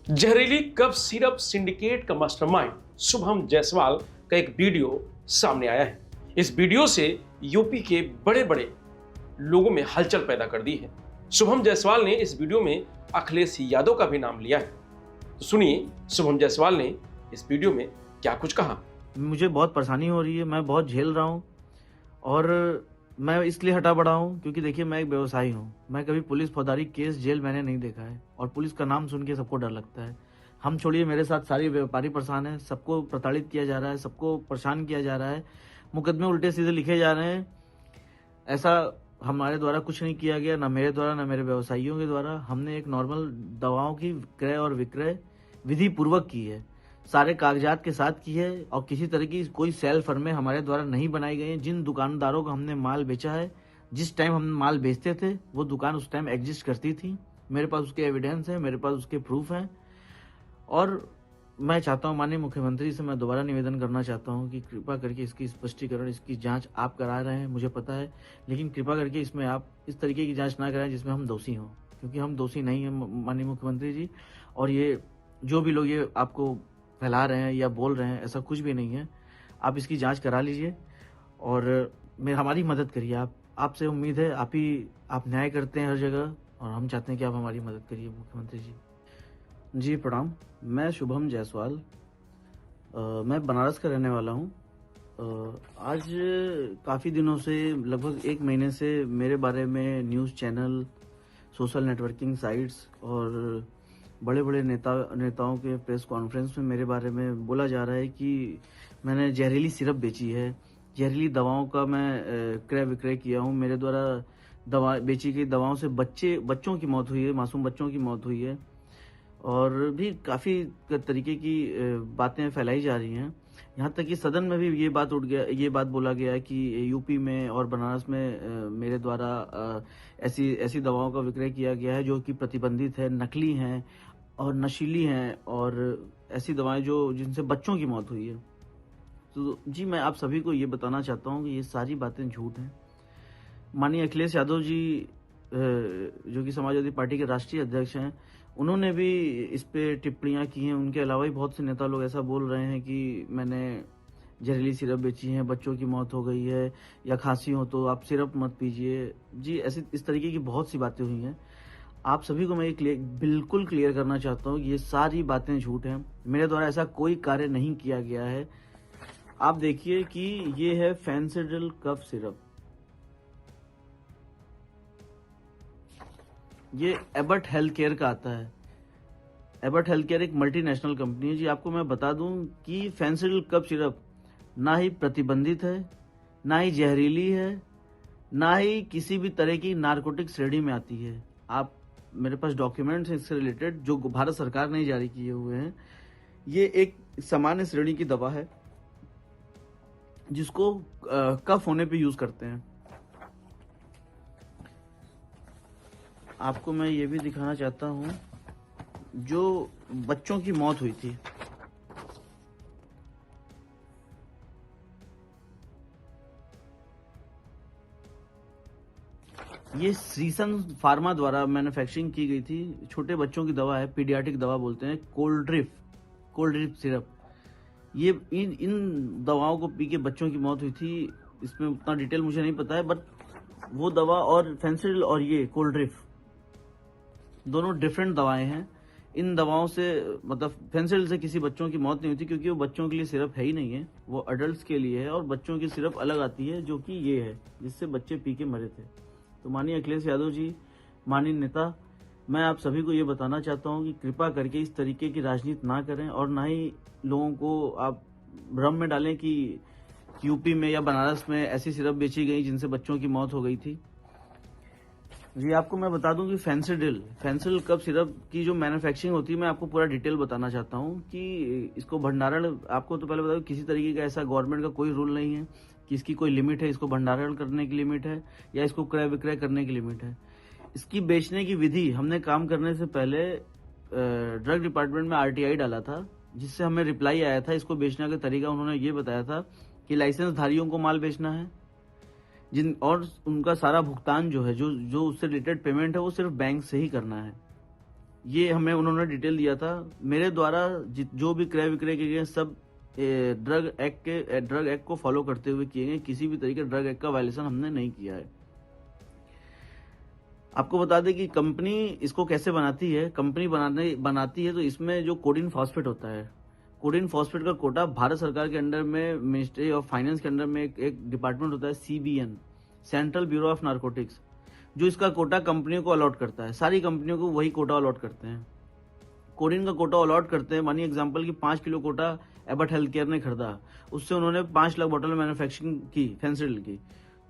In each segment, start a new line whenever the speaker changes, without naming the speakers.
जहरीली cough syrup syndicate का mastermind Shubham Jaiswal का एक वीडियो सामने आया है। इस वीडियो से यूपी के बड़े बड़े लोगों में हलचल पैदा कर दी है। शुभम जायसवाल ने इस वीडियो में अखिलेश यादव का भी नाम लिया है। तो सुनिए शुभम जायसवाल ने इस वीडियो में क्या कुछ कहा।
मुझे बहुत परेशानी हो रही है, मैं बहुत झेल रहा हूँ और मैं इसलिए हटा बढ़ा हूँ क्योंकि देखिए मैं एक व्यवसायी हूँ। मैं कभी पुलिस फौजदारी केस जेल मैंने नहीं देखा है और पुलिस का नाम सुन के सबको डर लगता है। हम छोड़िए, मेरे साथ सारे व्यापारी परेशान हैं, सबको प्रताड़ित किया जा रहा है, सबको परेशान किया जा रहा है, मुकदमे उल्टे सीधे लिखे जा रहे हैं। ऐसा हमारे द्वारा कुछ नहीं किया गया, ना मेरे द्वारा ना मेरे व्यवसायियों के द्वारा। हमने एक नॉर्मल दवाओं की क्रय और विक्रय विधि पूर्वक की है, सारे कागजात के साथ की है और किसी तरह की कोई सेल फर्में हमारे द्वारा नहीं बनाई गई हैं। जिन दुकानदारों को हमने माल बेचा है, जिस टाइम हम माल बेचते थे वो दुकान उस टाइम एग्जिस्ट करती थी। मेरे पास उसके एविडेंस है, मेरे पास उसके प्रूफ हैं और मैं चाहता हूं माननीय मुख्यमंत्री से मैं दोबारा निवेदन करना चाहता हूं कि कृपा करके इसकी स्पष्टीकरण, इसकी जांच आप करा रहे हैं मुझे पता है, लेकिन कृपा करके इसमें आप इस तरीके की जांच ना कराएं जिसमें हम दोषी हों, क्योंकि हम दोषी नहीं हैं माननीय मुख्यमंत्री जी। और ये जो भी लोग ये आपको फैला रहे हैं या बोल रहे हैं, ऐसा कुछ भी नहीं है। आप इसकी जांच करा लीजिए और हमारी मदद करिए। आपसे उम्मीद है, आप न्याय करते हैं हर जगह और हम चाहते हैं कि आप हमारी मदद करिए मुख्यमंत्री जी। जी प्रणाम, मैं शुभम जायसवाल, मैं बनारस का रहने वाला हूँ। आज काफ़ी दिनों से, लगभग 1 महीने से मेरे बारे में news channel, social networking sites और बड़े बड़े नेताओं के प्रेस कॉन्फ्रेंस में मेरे बारे में बोला जा रहा है कि मैंने जहरीली सिरप बेची है, जहरीली दवाओं का मैं क्रय विक्रय किया हूँ। मेरे द्वारा बेची गई दवाओं से बच्चों की मौत हुई है, मासूम बच्चों की मौत हुई है और भी काफ़ी तरीके की बातें फैलाई जा रही हैं। यहाँ तक कि सदन में भी ये बात बोला गया है कि यूपी में और बनारस में मेरे द्वारा ऐसी दवाओं का विक्रय किया गया है जो कि प्रतिबंधित है, नकली हैं और नशीली हैं और ऐसी दवाएं जिनसे बच्चों की मौत हुई है। तो जी, मैं आप सभी को ये बताना चाहता हूँ कि ये सारी बातें झूठ हैं। माननीय अखिलेश यादव जी, जो कि समाजवादी पार्टी के राष्ट्रीय अध्यक्ष हैं, उन्होंने भी इस पे टिप्पणियां की हैं। उनके अलावा भी बहुत से नेता लोग ऐसा बोल रहे हैं कि मैंने जहरीली सिरप बेची है, बच्चों की मौत हो गई है, या खांसी हो तो आप सिरप मत पीजिए। जी, इस तरीके की बहुत सी बातें हुई हैं। आप सभी को मैं बिल्कुल क्लियर करना चाहता हूँ कि ये सारी बातें झूठ हैं। मेरे द्वारा ऐसा कोई कार्य नहीं किया गया है। आप देखिए कि ये है फेंसिडिल कफ सिरप, ये एबट हेल्थ केयर का आता है। एबट हेल्थ केयर एक मल्टीनेशनल कंपनी है जी। आपको मैं बता दूं कि फेंसिडिल कफ सिरप ना ही प्रतिबंधित है, ना ही जहरीली है, ना ही किसी भी तरह की नारकोटिक श्रेणी में आती है। आप, मेरे पास डॉक्यूमेंट्स हैं इससे रिलेटेड जो भारत सरकार ने जारी किए हुए हैं। ये एक सामान्य श्रेणी की दवा है जिसको कफ होने पे यूज करते हैं। आपको मैं ये भी दिखाना चाहता हूं, जो बच्चों की मौत हुई थी, ये श्रीसन फार्मा द्वारा मैन्युफैक्चरिंग की गई थी। छोटे बच्चों की दवा है, पीडियाट्रिक दवा बोलते हैं, कोल्ड ड्रिप सिरप। ये इन दवाओं को पी के बच्चों की मौत हुई थी। इसमें उतना डिटेल मुझे नहीं पता है, बट वो दवा और फेंसिडिल और ये कोल्ड ड्रिप दोनों डिफरेंट दवाएं हैं। इन दवाओं से, मतलब फेंसिडिल से किसी बच्चों की मौत नहीं होती क्योंकि वो बच्चों के लिए सिरप है ही नहीं है, वो अडल्ट्स के लिए है और बच्चों की सिरप अलग आती है जो कि ये है जिससे बच्चे पी के मरे थे। तो माननीय अखिलेश यादव जी, माननीय नेता, मैं आप सभी को ये बताना चाहता हूँ कि कृपा करके इस तरीके की राजनीति ना करें और ना ही लोगों को आप भ्रम में डालें कि यूपी में या बनारस में ऐसी सिरप बेची गई जिनसे बच्चों की मौत हो गई थी। जी, आपको मैं बता दूं कि फेंसिडिल कफ सिरप की जो मैन्युफैक्चरिंग होती है, मैं आपको पूरा डिटेल बताना चाहता हूं कि इसको भंडारण, आपको तो पहले बता दूं किसी तरीके का ऐसा गवर्नमेंट का कोई रूल नहीं है कि इसकी कोई लिमिट है, इसको भंडारण करने की लिमिट है या इसको क्रय विक्रय करने की लिमिट है। इसकी बेचने की विधि, हमने काम करने से पहले ड्रग डिपार्टमेंट में RTI डाला था, जिससे हमें रिप्लाई आया था। इसको बेचने का तरीका उन्होंने ये बताया था कि लाइसेंस धारियों को माल बेचना है, और उनका सारा भुगतान जो है, जो उससे रिलेटेड पेमेंट है, वो सिर्फ बैंक से ही करना है। ये हमें उन्होंने डिटेल दिया था। मेरे द्वारा जो भी क्रय विक्रय किए गए सब ड्रग एक्ट को फॉलो करते हुए किए गए, किसी भी तरीके ड्रग एक्ट का वायलेशन हमने नहीं किया है। आपको बता दें कि कंपनी इसको कैसे बनाती है। कंपनी बनाती है तो इसमें जो कोडिन फॉस्फेट होता है, कोडिन फॉस्फेट का कोटा भारत सरकार के अंडर में, मिनिस्ट्री ऑफ फाइनेंस के अंडर में एक डिपार्टमेंट होता है CBN, central bureau of narcotics, जो इसका कोटा कंपनियों को अलॉट करता है। सारी कंपनियों को वही कोटा अलॉट करते हैं, कोडिन का कोटा अलॉट करते हैं। मानिए एग्जांपल कि 5 किलो कोटा एबट हेल्थ केयर ने खरीदा, उससे उन्होंने 5 लाख बोतल मैन्युफैक्चरिंग की फेंसिडिल की,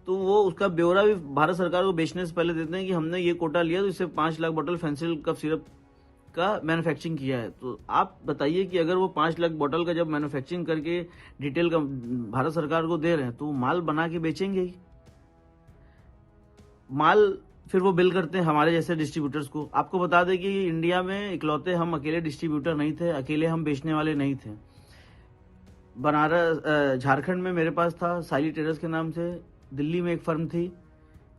तो वो उसका ब्यौरा भी भारत सरकार को बेचने से पहले देते हैं कि हमने ये कोटा लिया तो इससे 5 लाख बोतल फेंसिडिल कफ सिरप का मैन्युफैक्चरिंग किया है। तो आप बताइए कि अगर वो 5 लाख बोतल का जब मैन्युफैक्चरिंग करके डिटेल का भारत सरकार को दे रहे हैं, तो वो माल बना के बेचेंगे ही। माल फिर वो बिल करते हैं हमारे जैसे डिस्ट्रीब्यूटर्स को। आपको बता दें कि इंडिया में इकलौते हम अकेले डिस्ट्रीब्यूटर नहीं थे, अकेले हम बेचने वाले नहीं थे। बनारस झारखंड में मेरे पास था साइली ट्रेडर्स के नाम से, दिल्ली में एक फर्म थी,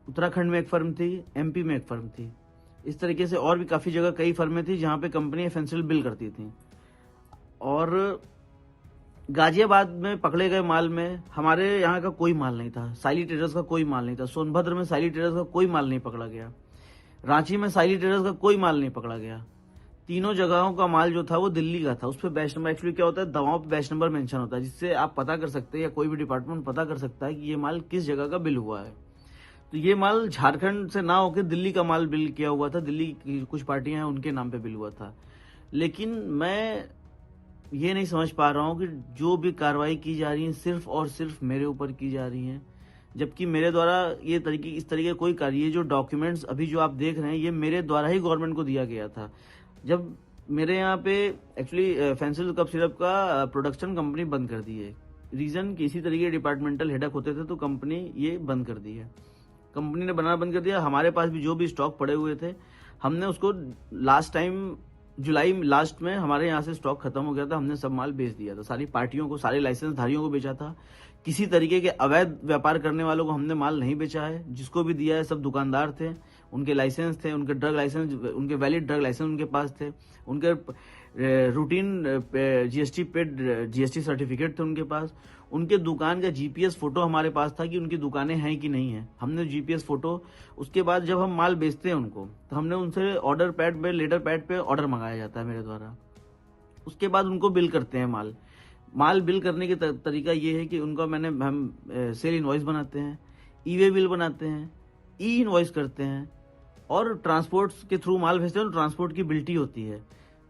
उत्तराखंड में एक फर्म थी, MP में एक फर्म थी। इस तरीके से और भी काफ़ी जगह कई फर्में थी जहाँ पे कंपनी फेंसिडिल बिल करती थी। और गाजियाबाद में पकड़े गए माल में हमारे यहाँ का कोई माल नहीं था, साइली ट्रेडर्स का कोई माल नहीं था। सोनभद्र में साइली ट्रेडर्स का कोई माल नहीं पकड़ा गया, रांची में साइली ट्रेडर्स का कोई माल नहीं पकड़ा गया। तीनों जगहों का माल जो था वो दिल्ली का था। उस पर बैच नंबर, एक्चुअली क्या होता है, दवाओं पे बैच नंबर मेंशन होता है, जिससे आप पता कर सकते हैं या कोई भी डिपार्टमेंट पता कर सकता है कि ये माल किस जगह का बिल हुआ है। तो ये माल झारखंड से ना होकर दिल्ली का माल बिल किया हुआ था, दिल्ली की कुछ पार्टियां हैं उनके नाम पे बिल हुआ था। लेकिन मैं ये नहीं समझ पा रहा हूँ कि जो भी कार्रवाई की जा रही है सिर्फ और सिर्फ मेरे ऊपर की जा रही है, जबकि मेरे द्वारा इस तरीके कोई कार्य, ये जो डॉक्यूमेंट्स अभी जो आप देख रहे हैं, ये मेरे द्वारा ही गवर्नमेंट को दिया गया था। जब मेरे यहाँ पे एक्चुअली फेंसिडिल कफ सिरप का प्रोडक्शन कंपनी बंद कर दी है, रीजन कि इसी तरीके डिपार्टमेंटल हेडक होते थे तो कंपनी ये बंद कर दी है। कंपनी ने बनाना बंद कर दिया। हमारे पास भी जो भी स्टॉक पड़े हुए थे, हमने उसको लास्ट टाइम जुलाई लास्ट में हमारे यहाँ से स्टॉक खत्म हो गया था, हमने सब माल बेच दिया था। सारी पार्टियों को, सारे लाइसेंस धारियों को बेचा था। किसी तरीके के अवैध व्यापार करने वालों को हमने माल नहीं बेचा है। जिसको भी दिया है सब दुकानदार थे, उनके लाइसेंस थे, उनके ड्रग लाइसेंस, उनके वैलिड ड्रग लाइसेंस उनके पास थे, उनके रूटीन GST सर्टिफिकेट थे उनके पास, उनके दुकान का GPS फोटो हमारे पास था कि उनकी दुकानें हैं कि नहीं है। हमने GPS फोटो, उसके बाद जब हम माल बेचते हैं उनको, तो हमने उनसे ऑर्डर पैड पे, लेटर पैड पे ऑर्डर मंगाया जाता है मेरे द्वारा। उसके बाद उनको बिल करते हैं माल बिल करने के तरीका ये है कि उनका हम सेल इनवॉइस बनाते हैं, E-वे बिल बनाते हैं, E-इनवॉइस करते हैं, और ट्रांसपोर्ट के थ्रू माल भेजते हैं। तो ट्रांसपोर्ट की बिल्टी होती है।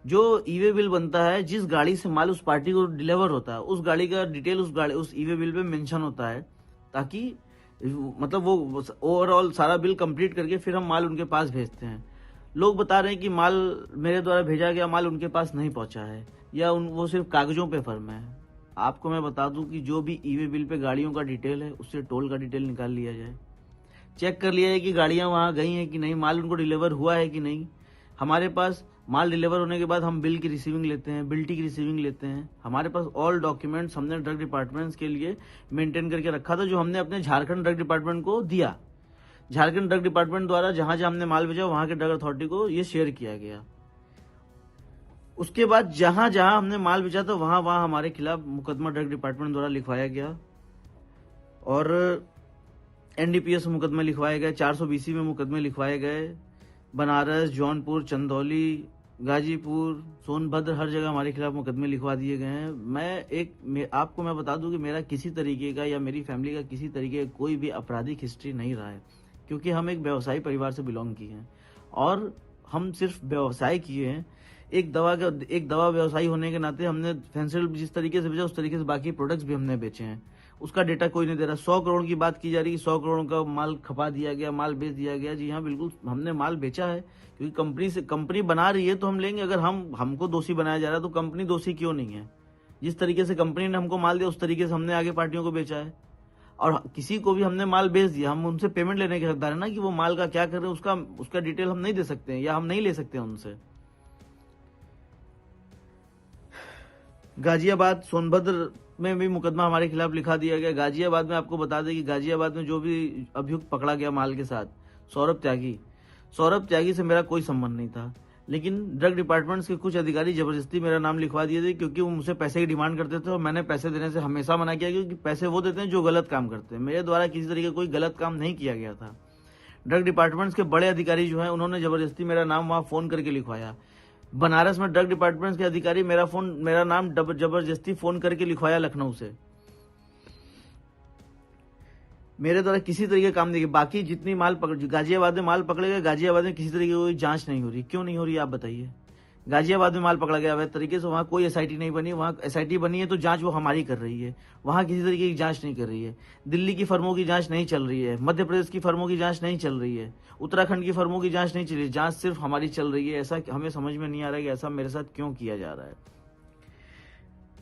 जो E-वे बिल बनता है, जिस गाड़ी से माल उस पार्टी को डिलीवर होता है, उस गाड़ी का डिटेल उस E-वे बिल पे मेंशन होता है, ताकि मतलब वो ओवरऑल सारा बिल कंप्लीट करके फिर हम माल उनके पास भेजते हैं। लोग बता रहे हैं कि माल मेरे द्वारा भेजा गया माल उनके पास नहीं पहुंचा है, या वो सिर्फ कागजों पे फर्म है। आपको मैं बता दूं कि जो भी E-वे बिल पे गाड़ियों का डिटेल है, उससे टोल का डिटेल निकाल लिया जाए, चेक कर लिया जाए कि गाड़ियां वहां गई हैं कि नहीं, माल उनको डिलीवर हुआ है कि नहीं। हमारे पास माल डिलीवर होने के बाद हम बिल की रिसीविंग लेते हैं, बिल्टी की रिसीविंग लेते हैं। हमारे पास ऑल डॉक्यूमेंट्स हमने ड्रग डिपार्टमेंट्स के लिए मेंटेन करके रखा था, जो हमने अपने झारखंड ड्रग डिपार्टमेंट को दिया। झारखंड ड्रग डिपार्टमेंट द्वारा जहां जहां हमने माल भेजा, वहां के ड्रग अथॉरिटी को ये शेयर किया गया। उसके बाद जहां जहां हमने माल बेचा था, वहां वहां हमारे खिलाफ मुकदमा ड्रग डिपार्टमेंट द्वारा लिखवाया गया, और NDPS मुकदमे लिखवाए गए, 420 में मुकदमे लिखवाए गए। बनारस, जौनपुर, चंदौली, गाजीपुर, सोनभद्र, हर जगह हमारे खिलाफ मुकदमे लिखवा दिए गए हैं। आपको मैं बता दूं कि मेरा किसी तरीके का या मेरी फैमिली का किसी तरीके का कोई भी आपराधिक हिस्ट्री नहीं रहा है, क्योंकि हम एक व्यवसायी परिवार से बिलोंग किए हैं, और हम सिर्फ व्यवसाय किए हैं। एक दवा व्यवसायी होने के नाते हमने फेंसिडिल जिस तरीके से बेचा, उस तरीके से बाकी प्रोडक्ट्स भी हमने बेचे हैं। उसका डेटा कोई नहीं दे रहा। 100 करोड़ की बात की जा रही है, 100 करोड़ का माल खपा दिया गया, माल बेच दिया गया। जी हाँ, बिल्कुल हमने माल बेचा है, क्योंकि कंपनी बना रही है तो हम लेंगे। अगर हमको दोषी बनाया जा रहा है तो कंपनी दोषी क्यों नहीं है? जिस तरीके से कंपनी ने हमको माल दिया, उस तरीके से हमने आगे पार्टियों को बेचा है, और किसी को भी हमने माल बेच दिया, हम उनसे पेमेंट लेने के हकदार है ना, कि वो माल का क्या कर रहे हैं, उसका डिटेल हम नहीं दे सकते हैं, या हम नहीं ले सकते हैं उनसे। गाजियाबाद, सोनभद्र में भी मुकदमा हमारे खिलाफ लिखा दिया गया। गाजियाबाद में आपको बता दें कि गाजियाबाद में जो भी अभियुक्त पकड़ा गया माल के साथ, सौरभ त्यागी से मेरा कोई संबंध नहीं था। लेकिन ड्रग डिपार्टमेंट्स के कुछ अधिकारी जबरदस्ती मेरा नाम लिखवा दिए थे, क्योंकि वो मुझसे पैसे की डिमांड करते थे और मैंने पैसे देने से हमेशा मना किया, क्योंकि पैसे वो देते हैं जो गलत काम करते हैं। मेरे द्वारा किसी तरीके का कोई गलत काम नहीं किया गया था। ड्रग डिपार्टमेंट्स के बड़े अधिकारी जो हैं, उन्होंने जबरदस्ती मेरा नाम वहाँ फ़ोन करके लिखवाया। बनारस में ड्रग डिपार्टमेंट्स के अधिकारी मेरा नाम जबरदस्ती फ़ोन करके लिखवाया लखनऊ से। मेरे द्वारा किसी तरीके का काम नहीं किया। बाकी जितनी गाजियाबाद में माल पकड़े गए, गाजियाबाद में किसी तरीके की कोई जांच नहीं हो रही। क्यों नहीं हो रही आप बताइए? गाजियाबाद में माल पकड़ा गया अवैध तरीके से, वहाँ कोई एसआईटी नहीं बनी। वहाँ एसआईटी बनी है तो जांच वो हमारी कर रही है, वहाँ किसी तरीके की जांच नहीं कर रही है। दिल्ली की फर्मों की जांच नहीं चल रही है, मध्य प्रदेश की फर्मों की जांच नहीं चल रही है, उत्तराखंड की फर्मों की जांच नहीं चल रही है, जांच सिर्फ हमारी चल रही है। ऐसा हमें समझ में नहीं आ रहा है कि ऐसा मेरे साथ क्यों किया जा रहा है।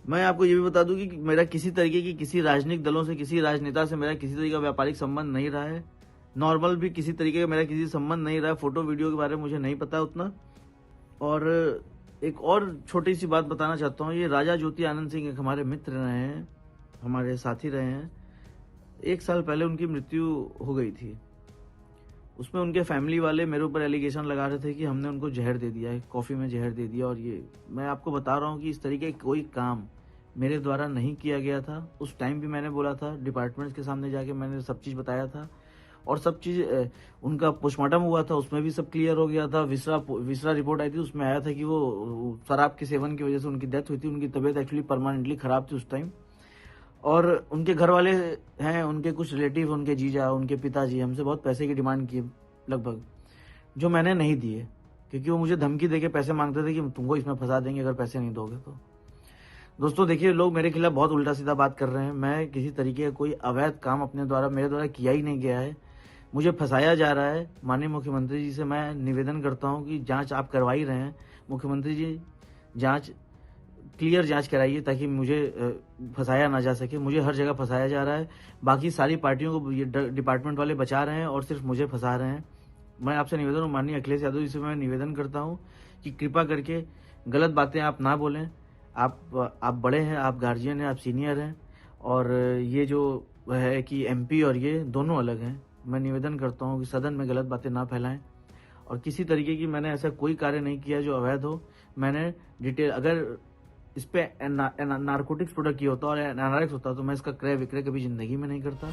मैं आपको ये भी बता दूं कि मेरा किसी तरीके की किसी राजनीतिक दलों से, किसी राजनेता से मेरा किसी तरीके का व्यापारिक संबंध नहीं रहा है। नॉर्मल भी किसी तरीके का मेरा किसी संबंध नहीं रहा है। फोटो वीडियो के बारे में मुझे नहीं पता उतना। और एक और छोटी सी बात बताना चाहता हूँ। ये राजा ज्योति आनंद सिंह एक हमारे मित्र रहे हैं, हमारे साथी रहे हैं। 1 साल पहले उनकी मृत्यु हो गई थी। उसमें उनके फैमिली वाले मेरे ऊपर एलिगेशन लगा रहे थे कि हमने उनको जहर दे दिया है, कॉफ़ी में जहर दे दिया। और ये मैं आपको बता रहा हूँ कि इस तरीके का कोई काम मेरे द्वारा नहीं किया गया था। उस टाइम भी मैंने बोला था, डिपार्टमेंट्स के सामने जाके मैंने सब चीज़ बताया था। और सब चीज़ उनका पोस्टमार्टम हुआ था, उसमें भी सब क्लियर हो गया था। विसरा रिपोर्ट आई थी, उसमें आया था कि वो शराब के सेवन की वजह से उनकी डेथ हुई थी। उनकी तबीयत एक्चुअली परमानेंटली ख़राब थी उस टाइम। और उनके घर वाले हैं, उनके कुछ रिलेटिव, उनके जीजा, उनके पिताजी हमसे बहुत पैसे की डिमांड की लगभग, जो मैंने नहीं दिए, क्योंकि वो मुझे धमकी देके पैसे मांगते थे कि तुमको इसमें फंसा देंगे अगर पैसे नहीं दोगे तो। दोस्तों देखिए, लोग मेरे खिलाफ बहुत उल्टा सीधा बात कर रहे हैं। मैं किसी तरीके का कोई अवैध काम मेरे द्वारा किया ही नहीं गया है। मुझे फंसाया जा रहा है। माननीय मुख्यमंत्री जी से मैं निवेदन करता हूं कि जांच आप करवा ही रहे हैं, मुख्यमंत्री जी क्लियर जांच कराइए, ताकि मुझे फंसाया ना जा सके। मुझे हर जगह फंसाया जा रहा है। बाकी सारी पार्टियों को ये डिपार्टमेंट वाले बचा रहे हैं और सिर्फ मुझे फंसा रहे हैं। मैं आपसे निवेदन हूँ, माननीय अखिलेश यादव जी से मैं निवेदन करता हूँ कि कृपा करके गलत बातें आप ना बोलें। आप बड़े हैं, आप गार्जियन हैं, आप सीनियर हैं। और ये जो है कि एमपी और ये दोनों अलग हैं। मैं निवेदन करता हूँ कि सदन में गलत बातें ना फैलाएं। और किसी तरीके की मैंने ऐसा कोई कार्य नहीं किया जो अवैध हो। मैंने डिटेल, अगर इस पे नारकोटिक्स प्रोडक्ट की होता और एनारॉक्स होता तो मैं इसका क्रय विक्रय कभी जिंदगी में नहीं करता।